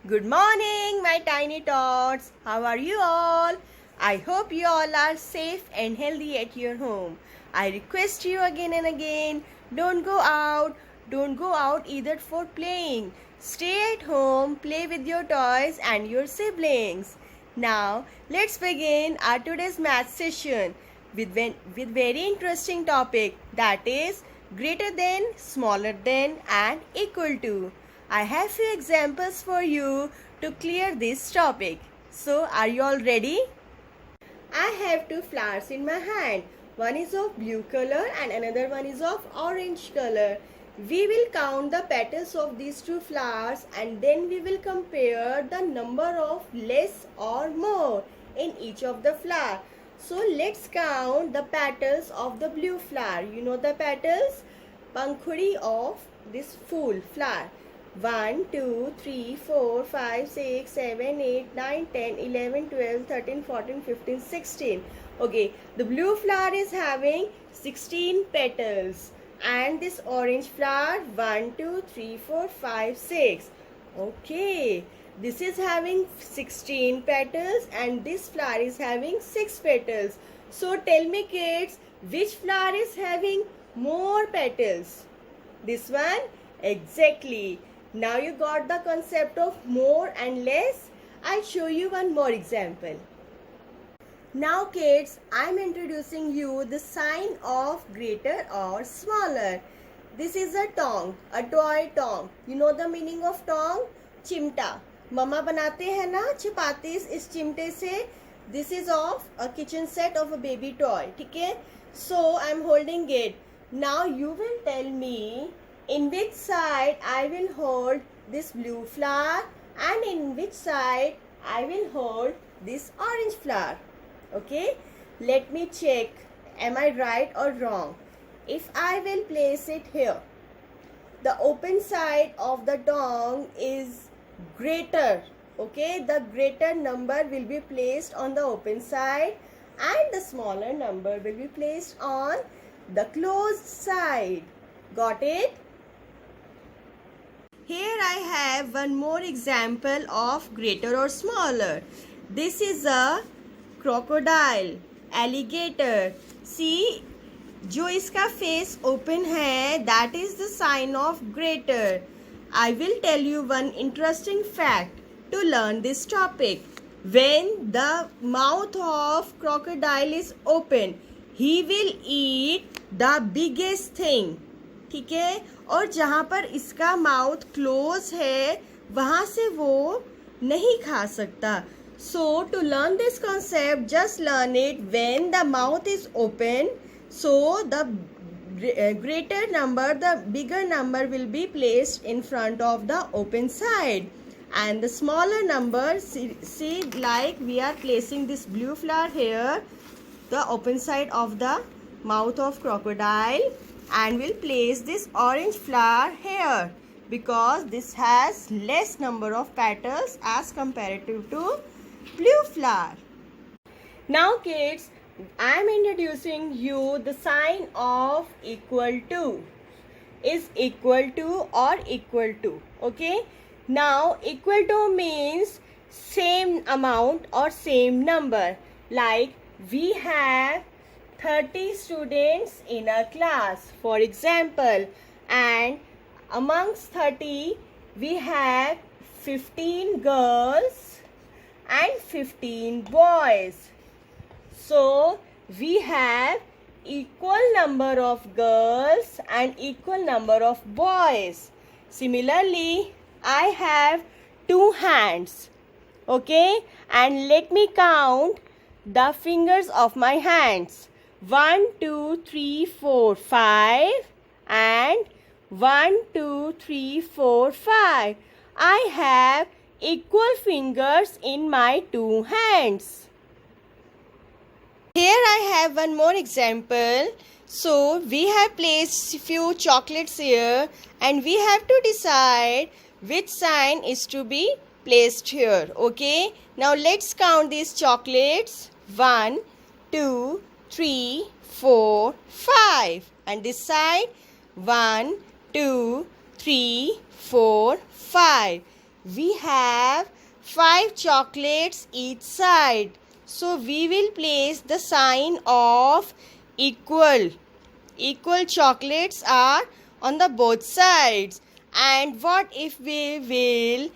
Good morning, my tiny tots. How are you all? I hope you all are safe and healthy at your home. I request you again and again, don't go out. Don't go out either for playing. Stay at home, play with your toys and your siblings. Now, let's begin our today's math session with very interesting topic, that is greater than, smaller than and equal to. I have few examples for you to clear this topic. So, are you all ready? I have two flowers in my hand. One is of blue color and another one is of orange color. We will count the petals of these two flowers and then we will compare the number of less or more in each of the flower. So let's count the petals of the blue flower. You know the petals? Pankhuri of this full flower. 1, 2, 3, 4, 5, 6, 7, 8, 9, 10, 11, 12, 13, 14, 15, 16. Okay, the blue flower is having 16 petals. And this orange flower 1, 2, 3, 4, 5, 6. Okay, this is having 16 petals and this flower is having 6 petals. So tell me kids, which flower is having more petals? This one? Exactly. Now you got the concept of more and less. I'll show you one more example. Now kids, I am introducing you the sign of greater or smaller. This is a tong, a toy tong. You know the meaning of tong? चिमटा. मम्मा बनाते हैं ना चपाती इस चिमटे से. This is of a kitchen set of a baby toy. ठीक है? So I am holding it. Now you will tell me in which side I will hold this blue flower and in which side I will hold this orange flower. Okay, let me check, am I right or wrong? If I will place it here, the open side of the dong is greater. Okay, the greater number will be placed on the open side and the smaller number will be placed on the closed side. Got it? Here I have one more example of greater or smaller. This is a crocodile, alligator. See, जो इसका face open है, that is the sign of greater. I will tell you one interesting fact to learn this topic. When the mouth of crocodile is open, he will eat the biggest thing. ठीक है? और जहाँ पर इसका mouth close है वहाँ से वो नहीं खा सकता. So to learn this concept, just learn it when the mouth is open. So the greater number, the bigger number will be placed in front of the open side. And the smaller number, see like we are placing this blue flower here, the open side of the mouth of crocodile, and we'll place this orange flower here because this has less number of petals as comparative to blue flower. Now kids, I am introducing you the sign of equal to. Is equal to or equal to. Okay. Now equal to means same amount or same number. Like we have 30 students in a class, for example, and amongst 30 we have 15 girls and 15 boys. So we have equal number of girls and equal number of boys. Similarly, I have two hands. Okay, and let me count the fingers of my hands. 1, 2, 3, 4, 5 and 1, 2, 3, 4, 5. I have equal fingers in my two hands. Here I have one more example. So we have placed few chocolates here and we have to decide which sign is to be placed here. Okay. Now let's count these chocolates. 1, 2, 3, 4, 5. And this side 1, 2, 3, 4, 5. we have 5 chocolates each side. So we will place the sign of equal. Equal chocolates are on the both sides. And what if we will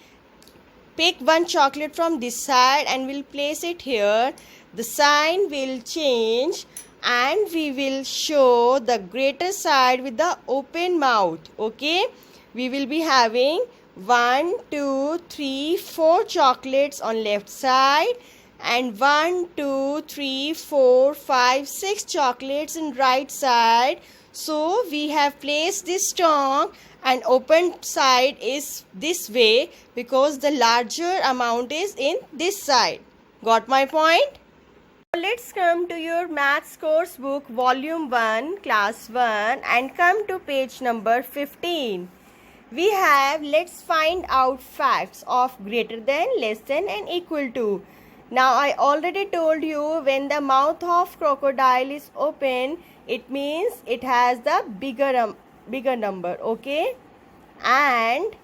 pick one chocolate from this side and we'll place it here? The sign will change and we will show the greater side with the open mouth. Okay, we will be having 1, 2, 3, 4 chocolates on left side and 1, 2, 3, 4, 5, 6 chocolates in right side. So we have placed this tongue and open side is this way because the larger amount is in this side. Got my point? Let's come to your maths course book volume 1 class 1 and come to page number 15. We have let's find out facts of greater than, less than and equal to. Now I already told you when the mouth of crocodile is open, it means it has the bigger number. Okay, and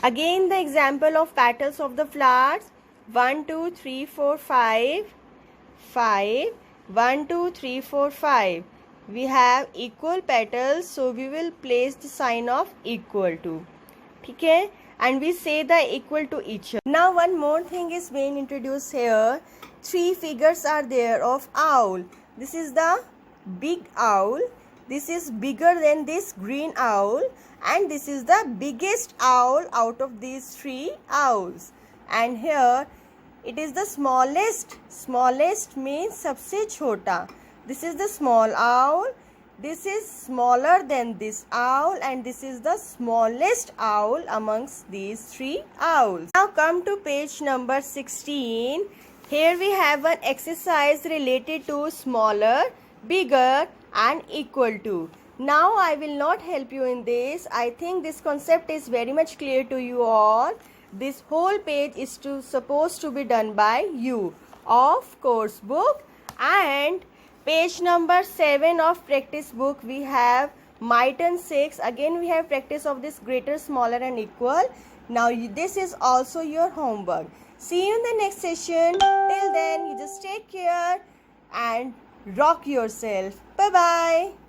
again the example of petals of the flowers: 1, 2, 3, 4, 5. 1, 2, 3, 4, 5. We have equal petals, so we will place the sign of equal to. Okay, and we say the equal to each other. Now one more thing is being introduced here. 3 figures are there of owl. This is the big owl. This is bigger than this green owl, and this is the biggest owl out of these 3 owls. And here it is the smallest. Smallest means सबसे छोटा. This is the small owl. This is smaller than this owl, and this is the smallest owl amongst these 3 owls. Now come to page number 16. Here we have an exercise related to smaller, bigger and equal to. Now I will not help you in this. I think this concept is very much clear to you all. This whole page is supposed to be done by you of course book. And page number 7 of practice book we have might and 6. Again we have practice of this greater, smaller and equal. Now this is also your homework. See you in the next session. Till then you just take care and rock yourself. Bye bye.